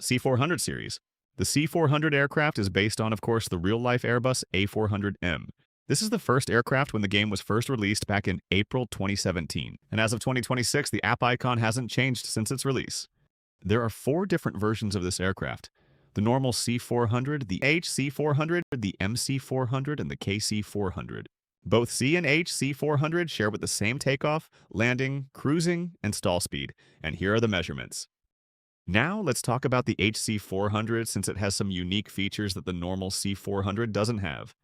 C400 series. The C400 aircraft is based on, of course, the real-life Airbus A400M. This is the first aircraft when the game was first released back in April 2017, and as of 2026, the app icon hasn't changed since its release. There are 4 different versions of this aircraft: the normal C400, the HC400, the MC400, and the KC400. Both C and H C400 share with the same takeoff, landing, cruising, and stall speed, and here are the measurements. Now let's talk about the HC400 since it has some unique features that the normal C400 doesn't have.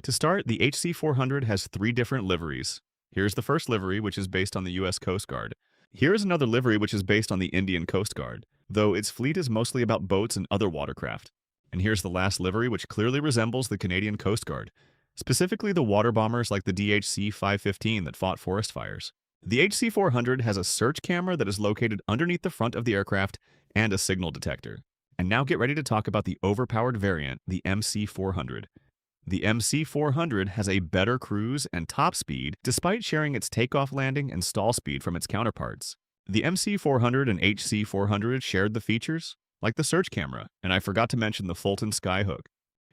To start, the HC400 has 3 different liveries. Here's the first livery, which is based on the US Coast Guard. Here is another livery which is based on the Indian Coast Guard, though its fleet is mostly about boats and other watercraft. And here's the last livery, which clearly resembles the Canadian Coast Guard, specifically the water bombers like the DHC-515 that fought forest fires. The HC400 has a search camera that is located underneath the front of the aircraft and a signal detector. And now get ready to talk about the overpowered variant, the MC400. The MC400 has a better cruise and top speed despite sharing its takeoff, landing, and stall speed from its counterparts. The MC400 and HC400 shared the features, like the search camera, and I forgot to mention the Fulton Skyhook.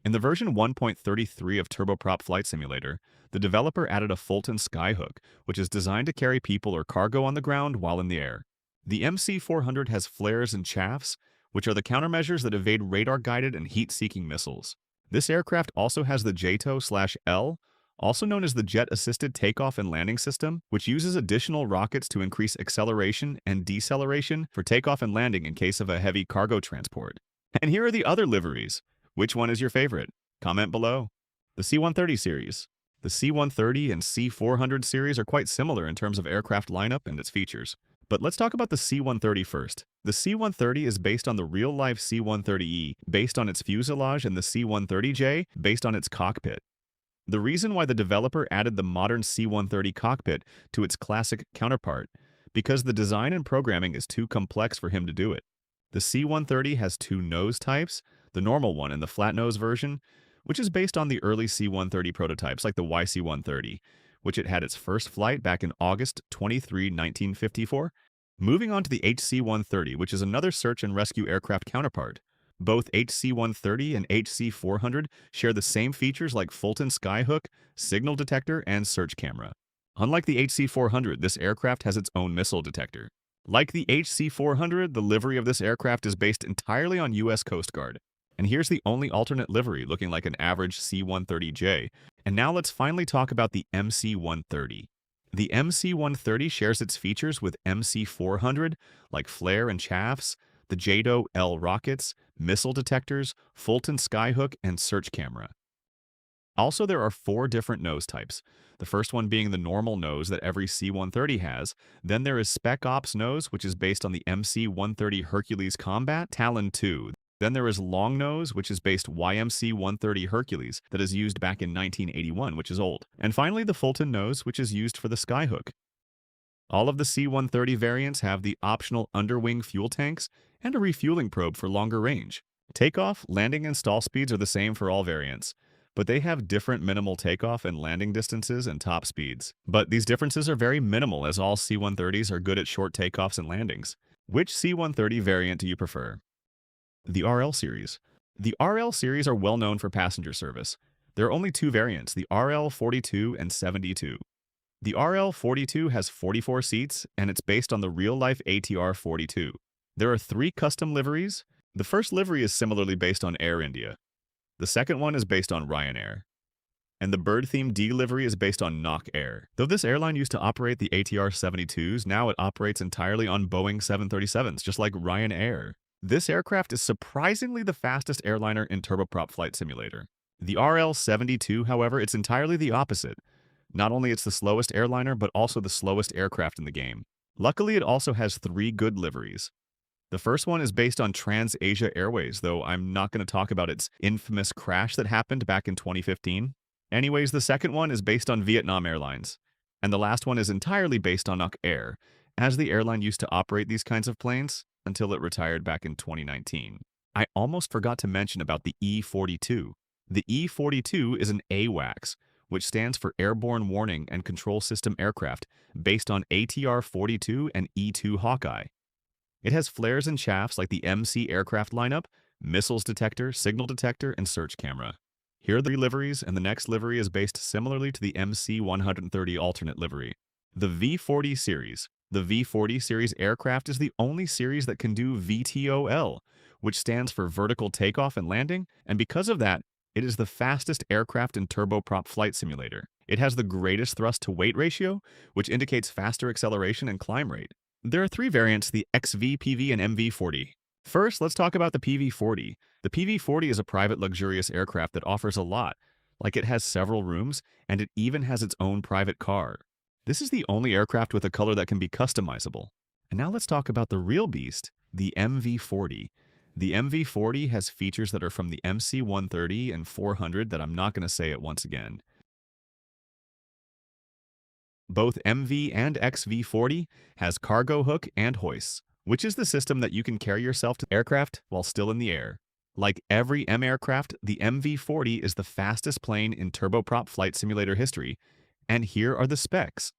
In the version 1.33 of Turboprop Flight Simulator, the developer added a Fulton Skyhook, which is designed to carry people or cargo on the ground while in the air. The MC400 has flares and chaffs, which are the countermeasures that evade radar-guided and heat-seeking missiles. This aircraft also has the JTOW/L, also known as the Jet-Assisted Takeoff and Landing System, which uses additional rockets to increase acceleration and deceleration for takeoff and landing in case of a heavy cargo transport. And here are the other liveries. Which one is your favorite? Comment below. The C-130 series. The C-130 and C-400 series are quite similar in terms of aircraft lineup and its features. But let's talk about the C-130 first. The C-130 is based on the real-life C-130E, based on its fuselage, and the C-130J, based on its cockpit. The reason why the developer added the modern C-130 cockpit to its classic counterpart, because the design and programming is too complex for him to do it. The C-130 has 2 nose types, the normal one and the flat nose version, which is based on the early C-130 prototypes like the YC-130, which it had its first flight back in August 23, 1954. Moving on to the HC-130, which is another search and rescue aircraft counterpart. Both HC-130 and HC-400 share the same features like Fulton Skyhook, signal detector, and search camera. Unlike the HC-400, this aircraft has its own missile detector. Like the HC-400, the livery of this aircraft is based entirely on US Coast Guard. And here's the only alternate livery, looking like an average C-130J. And now let's finally talk about the MC-130. The MC-130 shares its features with MC-400, like flare and chaffs, the JTOW/L rockets, missile detectors, Fulton Skyhook, and search camera. Also, there are 4 different nose types. The first one being the normal nose that every C-130 has. Then there is Spec Ops nose, which is based on the MC-130 Hercules Combat Talon II. Then there is Long Nose, which is based YMC-130 Hercules that is used back in 1981, which is old. And finally, the Fulton Nose, which is used for the Skyhook. All of the C-130 variants have the optional underwing fuel tanks and a refueling probe for longer range. Takeoff, landing, and stall speeds are the same for all variants, but they have different minimal takeoff and landing distances and top speeds. But these differences are very minimal as all C-130s are good at short takeoffs and landings. Which C-130 variant do you prefer? The RL series. The RL series are well known for passenger service. There are only 2 variants, the RL-42 and 72. The RL-42 has 44 seats, and it's based on the real-life ATR-42. There are 3 custom liveries. The first livery is similarly based on Air India. The second one is based on Ryanair. And the bird-themed D livery is based on Nok Air. Though this airline used to operate the ATR-72s, now it operates entirely on Boeing 737s, just like Ryanair. This aircraft is surprisingly the fastest airliner in Turboprop Flight Simulator. The RL-72, however, it's entirely the opposite. Not only it's the slowest airliner, but also the slowest aircraft in the game. Luckily, it also has 3 good liveries. The first one is based on Trans-Asia Airways, though I'm not going to talk about its infamous crash that happened back in 2015. Anyways, the second one is based on Vietnam Airlines. And the last one is entirely based on Nok Air, as the airline used to operate these kinds of planes until it retired back in 2019. I almost forgot to mention about the E-42. The E-42 is an AWACS, which stands for Airborne Warning and Control System Aircraft, based on ATR-42 and E-2 Hawkeye. It has flares and shafts like the MC aircraft lineup, missiles detector, signal detector, and search camera. Here are the liveries, and the next livery is based similarly to the MC-130 alternate livery. The V40 series. The V40 series aircraft is the only series that can do VTOL, which stands for vertical takeoff and landing, and because of that, it is the fastest aircraft in turboprop flight simulator. It has the greatest thrust-to-weight ratio, which indicates faster acceleration and climb rate. There are three variants, the XV, PV, and MV40. First, let's talk about the PV40. The PV40 is a private luxurious aircraft that offers a lot, like it has several rooms, and it even has its own private car. This is the only aircraft with a color that can be customizable. And now let's talk about the real beast, the MV40. The MV40 has features that are from the MC-130 and 400 that I'm not going to say it once again. Both MV and XV40 has cargo hook and hoists, which is the system that you can carry yourself to the aircraft while still in the air. Like every M aircraft, the MV40 is the fastest plane in turboprop flight simulator history, and here are the specs.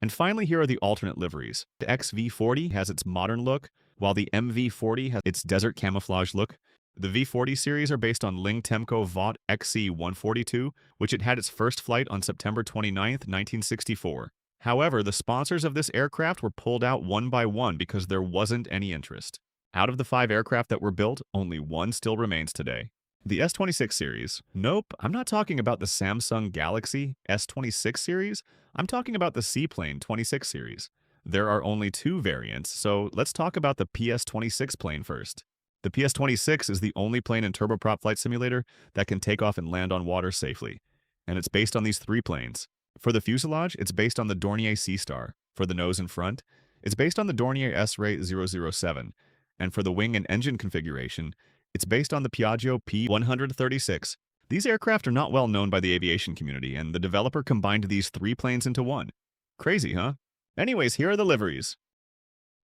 And finally, here are the alternate liveries. The XV40 has its modern look, while the MV40 has its desert camouflage look. The V40 series are based on Ling Temco Vought XC-142, which it had its first flight on September 29, 1964. However, the sponsors of this aircraft were pulled out one by one because there wasn't any interest. Out of the 5 aircraft that were built, only one still remains today. The S26 series. Nope, I'm not talking about the Samsung Galaxy S26 series. I'm talking about the Seaplane 26 series. There are only 2 variants, so let's talk about the PS26 plane first. The PS26 is the only plane in turboprop flight simulator that can take off and land on water safely, and it's based on these 3 planes. For the fuselage, it's based on the Dornier Sea Star. For the nose and front, it's based on the Dornier S-Ray 007. And for the wing and engine configuration, it's based on the Piaggio P136. These aircraft are not well known by the aviation community, and the developer combined these 3 planes into one. Crazy, huh? Anyways, here are the liveries.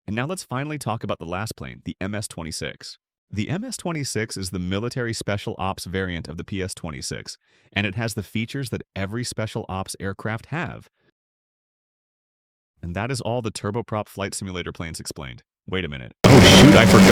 And now let's finally talk about the last plane, the MS-26. The MS-26 is the military special ops variant of the PS-26, and it has the features that every special ops aircraft have. And that is all the turboprop flight simulator planes explained. Wait a minute. Oh shoot, I forgot.